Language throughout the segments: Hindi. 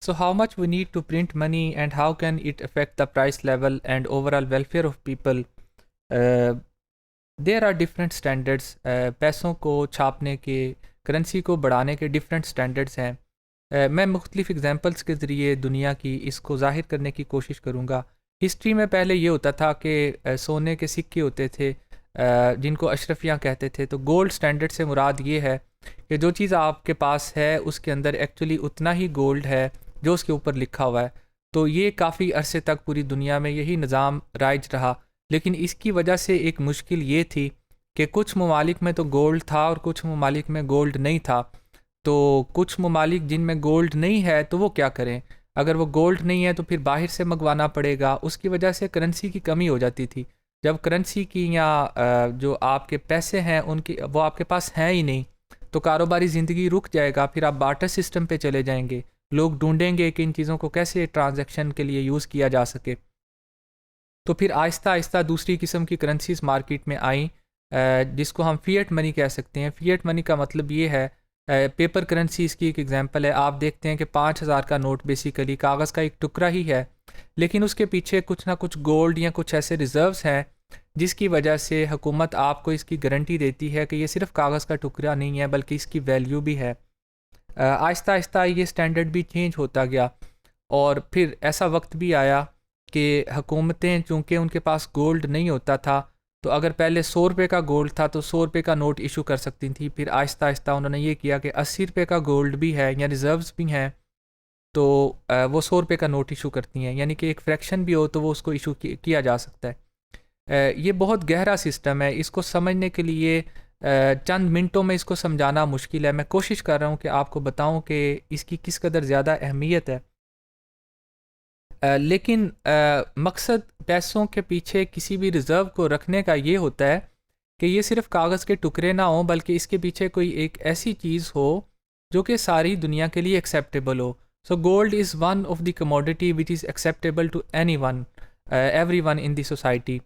So how much we need to print money and how can it affect the price level and overall welfare of people? uh, there are different standards. पैसों को छापने के, करेंसी को बढ़ाने के डिफरेंट स्टैंडर्ड्स हैं. मैं मुख्तलिफ एग्जांपल्स के ज़रिए दुनिया की इसको ज़ाहिर करने की कोशिश करूँगा. हिस्ट्री में पहले ये होता था कि सोने के सिक्के होते थे, जिनको अशरफियाँ कहते थे. तो गोल्ड स्टैंडर्ड से मुराद ये है कि जो चीज़ आपके पास है उसके अंदर एक्चुअली उतना ही गोल्ड है जो उसके ऊपर लिखा हुआ है. तो ये काफ़ी अरसे तक पूरी दुनिया में यही निज़ाम राइज रहा. लेकिन इसकी वजह से एक मुश्किल ये थी कि कुछ ममालिक में तो गोल्ड था और कुछ ममालिक में गोल्ड नहीं था. तो कुछ ममालिक जिनमें गोल्ड नहीं है तो वो क्या करें? अगर वो गोल्ड नहीं है तो फिर बाहर से मंगवाना पड़ेगा. उसकी वजह से करेंसी की कमी हो जाती थी. जब करेंसी की या जो आपके पैसे हैं उनकी वो आपके पास हैं ही नहीं, तो कारोबारी ज़िंदगी रुक जाएगा. फिर आप बार्टर सिस्टम पे चले जाएंगे. लोग ढूंढेंगे कि इन चीज़ों को कैसे ट्रांजैक्शन के लिए यूज़ किया जा सके. तो फिर आहिस्ता आहिस्ता दूसरी किस्म की करेंसीज मार्केट में आई, जिसको हम फ़िएट मनी कह सकते हैं. फ़िएट मनी का मतलब ये है, पेपर करेंसी इसकी एक एग्जांपल है. आप देखते हैं कि 5,000 का नोट बेसिकली कागज़ का एक टुकड़ा ही है, लेकिन उसके पीछे कुछ ना कुछ गोल्ड या कुछ ऐसे रिज़र्व्स हैं जिसकी वजह से हुकूमत आपको इसकी गारंटी देती है कि ये सिर्फ कागज़ का टुकड़ा नहीं है बल्कि इसकी वैल्यू भी है. आहिस्ता आहिस्ता ये स्टैंडर्ड भी चेंज होता गया और फिर ऐसा वक्त भी आया कि हुकूमतें, चूँकि उनके पास गोल्ड नहीं होता था, तो अगर पहले 100 रुपये का गोल्ड था तो 100 रुपये का नोट इशू कर सकती थी. फिर आहिस्ता आहिस्ता उन्होंने ये किया कि 80 रुपये का गोल्ड भी है या रिज़र्व्स भी हैं, तो वो 100 रुपये का नोट इशू करती हैं. यानी कि एक फ्रैक्शन भी हो तो वो उसको इशू किया जा सकता है. ये बहुत गहरा सिस्टम है. इसको समझने के लिए चंद मिनटों में इसको समझाना मुश्किल है. मैं कोशिश कर रहा हूँ कि आपको बताऊँ कि इसकी किस कदर ज़्यादा अहमियत है. लेकिन मकसद पैसों के पीछे किसी भी रिज़र्व को रखने का ये होता है कि ये सिर्फ कागज़ के टुकड़े ना हों, बल्कि इसके पीछे कोई एक ऐसी चीज़ हो जो कि सारी दुनिया के लिए एक्सेप्टेबल हो. So gold is one of the commodity which is acceptable to any one, every one in the society.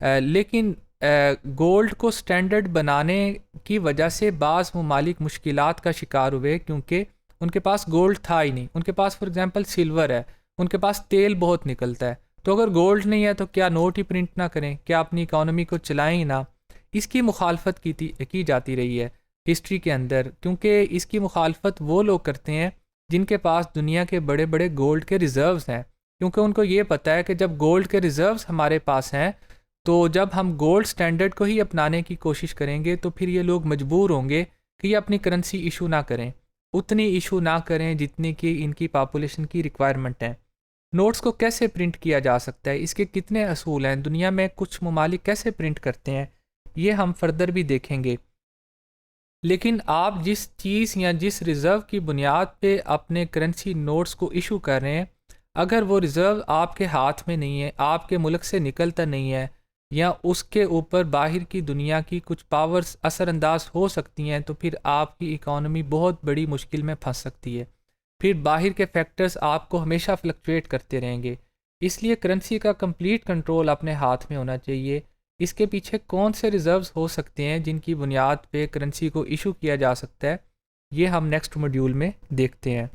लेकिन गोल्ड को स्टैंडर्ड बनाने की वजह से बाज़ ममालिक मुश्किलात का शिकार हुए, क्योंकि उनके पास गोल्ड था ही नहीं. उनके पास फॉर एग्ज़ाम्पल सिल्वर है, उनके पास तेल बहुत निकलता है, तो अगर गोल्ड नहीं है तो क्या नोट ही प्रिंट ना करें, क्या अपनी इकॉनमी को चलाएं ही ना. इसकी मुखालफत की जाती रही है हिस्ट्री के अंदर, क्योंकि इसकी मुखालफत वो लोग करते हैं जिनके पास दुनिया के बड़े बड़े गोल्ड के रिज़र्व्स हैं. क्योंकि उनको ये पता है कि जब गोल्ड के रिज़र्व्स हमारे पास हैं तो जब हम गोल्ड स्टैंडर्ड को ही अपनाने की कोशिश करेंगे तो फिर ये लोग मजबूर होंगे कि ये अपनी करेंसी इशू ना करें, उतनी इशू ना करें जितनी कि इनकी पॉपुलेशन की रिक्वायरमेंट है. नोट्स को कैसे प्रिंट किया जा सकता है, इसके कितने असूल हैं, दुनिया में कुछ ममालिक कैसे प्रिंट करते हैं, ये हम फर्दर भी देखेंगे. लेकिन आप जिस चीज़ या जिस रिज़र्व की बुनियाद पे अपने करेंसी नोट्स को इशू कर रहे हैं, अगर वो रिज़र्व आपके हाथ में नहीं है, आपके मुल्क से निकलता नहीं है, या उसके ऊपर बाहर की दुनिया की कुछ पावर्स असरअंदाज हो सकती हैं, तो फिर आपकी इकॉनमी बहुत बड़ी मुश्किल में फंस सकती है. फिर बाहर के फैक्टर्स आपको हमेशा फ्लक्चुएट करते रहेंगे. इसलिए करेंसी का कंप्लीट कंट्रोल अपने हाथ में होना चाहिए. इसके पीछे कौन से रिज़र्व्स हो सकते हैं जिनकी बुनियाद पे करेंसी को इशू किया जा सकता है, ये हम नेक्स्ट मॉड्यूल में देखते हैं.